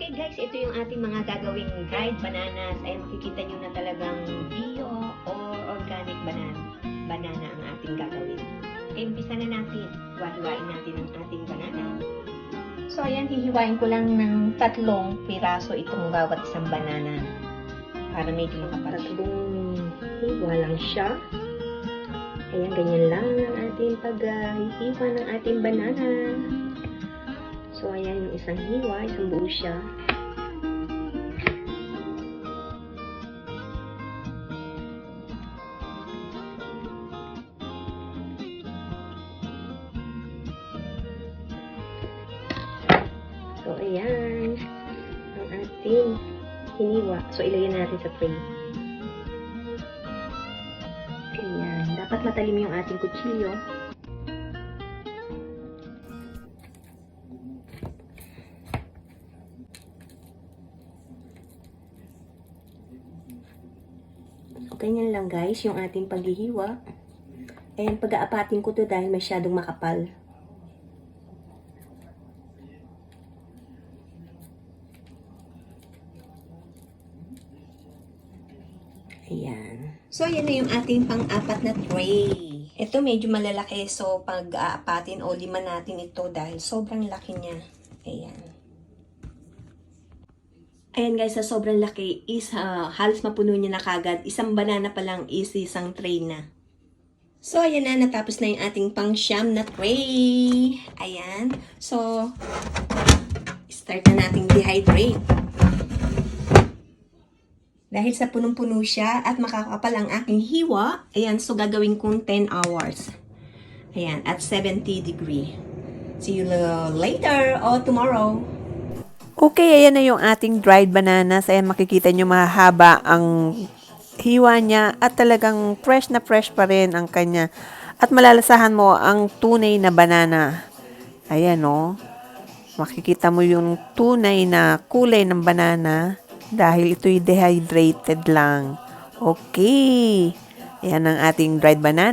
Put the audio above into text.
Okay guys, ito yung ating mga gagawing dried bananas. Ay makikita nyo na talagang bio or organic banana ang ating gagawin. Ay umpisa na natin. Hiwa-hiwain natin ang ating banana. So ayan, hihiwain ko lang ng 3 piraso itong bawat isang banana. Para medyo makapal. 3 hiwa lang siya. Ayan, ganyan lang ang ating paghihiwa ng ating banana. So, ayan yung isang hiwa, isang buo siya. So, ayan ang ating hiniwa. So, ilagay natin sa tray. Ayan. Dapat matalim yung ating kutsilyo. Ganyan lang guys, yung ating paghihiwa. Ayan, pag-aapatin ko to dahil masyadong makapal. Ayan. So, ayan na yung ating pang-apat na tray. Ito medyo malalaki, so pag-aapatin o lima natin ito dahil sobrang laki niya. Ayan. Ayan guys, sa sobrang laki is halos mapuno niya na kagad. Isang banana pa lang is isang tray na. So, ayan na. Natapos na yung ating pang-siyam na tray. Ayan. So, start na nating dehydrate. Dahil sa punong-puno siya at makakapal ang aking hiwa, ayan, so gagawin kong 10 hours. Ayan, at 70 degree. See you later or tomorrow. Okay, ayan na yung ating dried bananas. Ayan, makikita nyo mahaba ang hiwa niya at talagang fresh na fresh pa rin ang kanya. At malalasahan mo ang tunay na banana. Ayan o. Makikita mo yung tunay na kulay ng banana dahil ito'y dehydrated lang. Okay. Ayan ang ating dried banana.